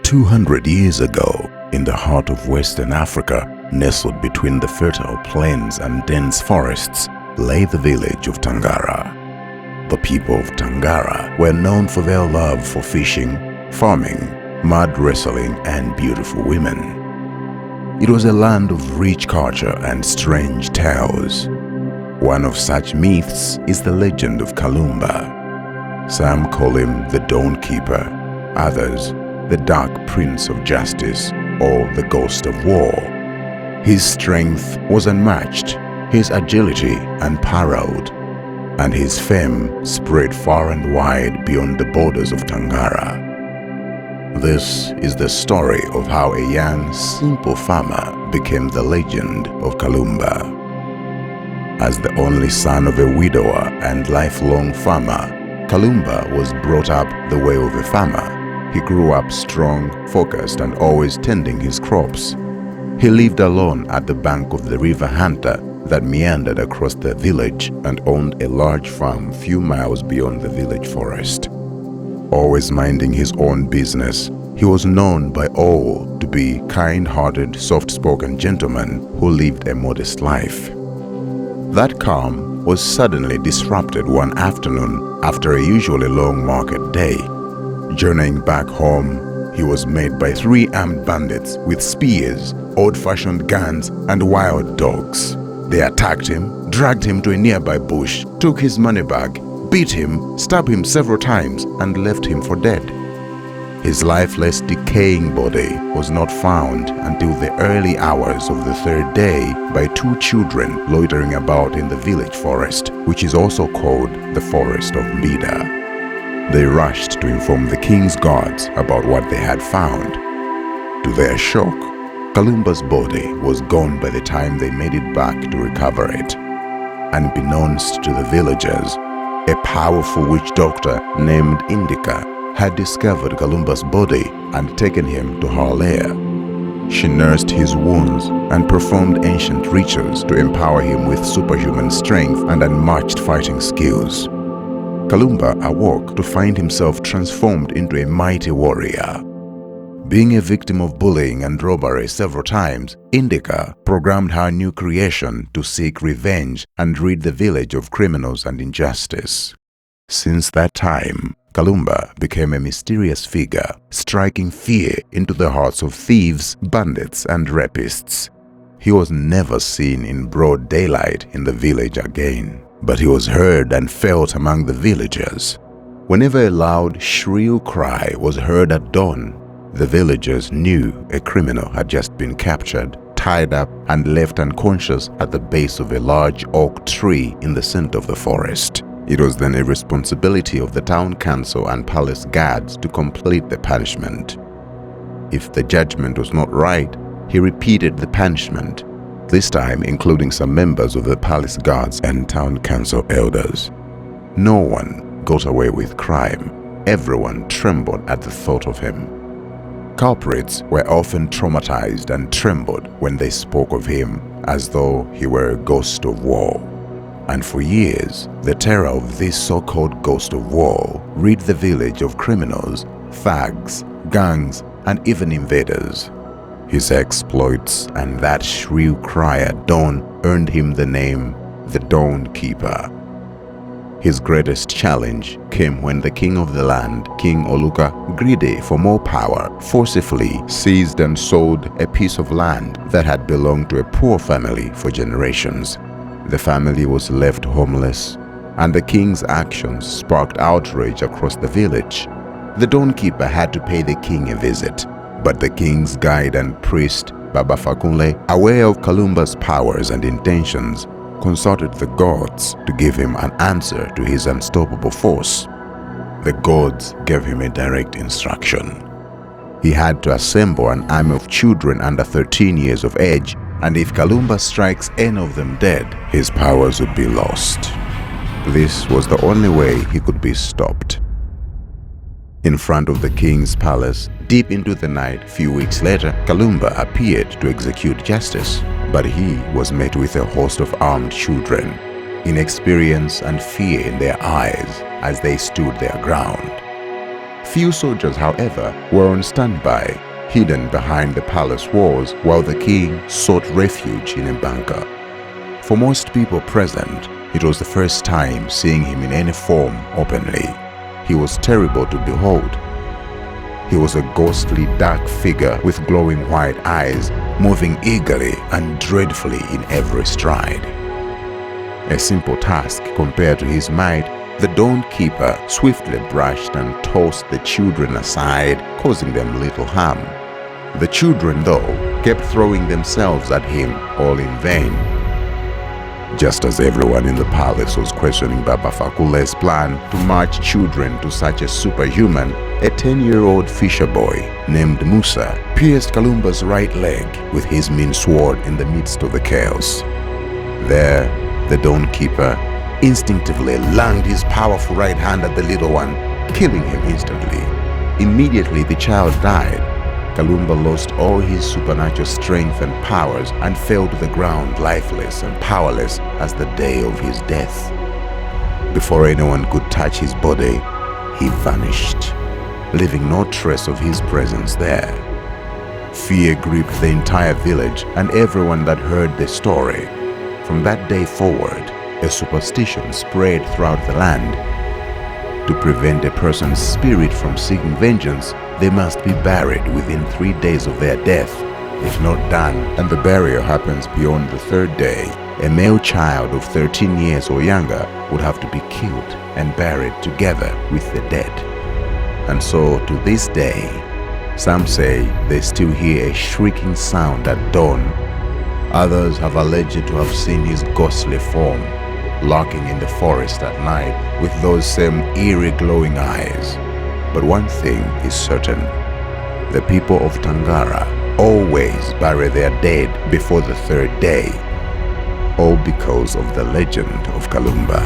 200 years ago, in the heart of Western Africa, nestled between the fertile plains and dense forests, lay the village of Tangara. The people of Tangara were known for their love for fishing, farming, mud wrestling, and beautiful women. It was a land of rich culture and strange tales. One of such myths is the legend of Kalumba. Some call him the Dawn Keeper, others the Dark Prince of Justice or the Ghost of War. His strength was unmatched, his agility unparalleled, and his fame spread far and wide beyond the borders of Tangara. This is the story of how a young, simple farmer became the legend of Kalumba. As the only son of a widower and lifelong farmer, Kalumba was brought up the way of a farmer. He grew up strong, focused, and always tending his crops. He lived alone at the bank of the river Hanta that meandered across the village and owned a large farm few miles beyond the village forest. Always minding his own business, he was known by all to be kind-hearted, soft-spoken gentleman who lived a modest life. That calm was suddenly disrupted one afternoon after a usually long market day. Journeying back home, he was met by 3 armed bandits with spears, old-fashioned guns, and wild dogs. They attacked him, dragged him to a nearby bush, took his money bag, beat him, stabbed him several times, and left him for dead. His lifeless, decaying body was not found until the early hours of the 3rd day by 2 children loitering about in the village forest, which is also called the Forest of Mbida. They rushed to inform the king's guards about what they had found. To their shock, Kalumba's body was gone by the time they made it back to recover it. Unbeknownst to the villagers, a powerful witch doctor named Indika had discovered Kalumba's body and taken him to her lair. She nursed his wounds and performed ancient rituals to empower him with superhuman strength and unmatched fighting skills. Kalumba awoke to find himself transformed into a mighty warrior. Being a victim of bullying and robbery several times, Indika programmed her new creation to seek revenge and rid the village of criminals and injustice. Since that time, Kalumba became a mysterious figure, striking fear into the hearts of thieves, bandits, and rapists. He was never seen in broad daylight in the village again, but he was heard and felt among the villagers. Whenever a loud, shrill cry was heard at dawn, the villagers knew a criminal had just been captured, tied up, and left unconscious at the base of a large oak tree in the center of the forest. It was then a responsibility of the town council and palace guards to complete the punishment. If the judgment was not right, he repeated the punishment, this time including some members of the palace guards and town council elders. No one got away with crime. Everyone trembled at the thought of him. Culprits were often traumatized and trembled when they spoke of him as though he were a ghost of war. And for years, the terror of this so-called ghost of war rid the village of criminals, thugs, gangs, and even invaders. His exploits and that shrill cry at dawn earned him the name the Dawn Keeper. His greatest challenge came when the king of the land, King Oluka, greedy for more power, forcibly seized and sold a piece of land that had belonged to a poor family for generations. The family was left homeless, and the king's actions sparked outrage across the village. The Dawn Keeper had to pay the king a visit, but the king's guide and priest, Baba Fakunle, aware of Kalumba's powers and intentions, consulted the gods to give him an answer to his unstoppable force. The gods gave him a direct instruction. He had to assemble an army of children under 13 years of age, and if Kalumba strikes any of them dead, his powers would be lost. This was the only way he could be stopped. In front of the king's palace, deep into the night, a few weeks later, Kalumba appeared to execute justice, but he was met with a host of armed children, inexperience and fear in their eyes as they stood their ground. Few soldiers, however, were on standby, hidden behind the palace walls while the king sought refuge in a bunker. For most people present, it was the first time seeing him in any form openly. He was terrible to behold. He was a ghostly dark figure with glowing white eyes, moving eagerly and dreadfully in every stride. A simple task compared to his might, the Dawn Keeper swiftly brushed and tossed the children aside, causing them little harm. The children, though, kept throwing themselves at him, all in vain. Just as everyone in the palace was questioning Baba Fakule's plan to march children to such a superhuman, a 10-year-old fisher boy named Musa pierced Kalumba's right leg with his mean sword in the midst of the chaos. There, the Dawn Keeper instinctively lunged his powerful right hand at the little one, killing him instantly. Immediately the child died. Kalumba lost all his supernatural strength and powers and fell to the ground lifeless and powerless as the day of his death. Before anyone could touch his body, he vanished, leaving no trace of his presence there. Fear gripped the entire village and everyone that heard the story. From that day forward, a superstition spread throughout the land. To prevent a person's spirit from seeking vengeance, they must be buried within 3 days of their death. If not done, and the burial happens beyond the 3rd day, a male child of 13 years or younger would have to be killed and buried together with the dead. And so, to this day, some say they still hear a shrieking sound at dawn. Others have alleged to have seen his ghostly form lurking in the forest at night with those same eerie glowing eyes. But one thing is certain: the people of Tangara always bury their dead before the 3rd day, all because of the legend of Kalumba.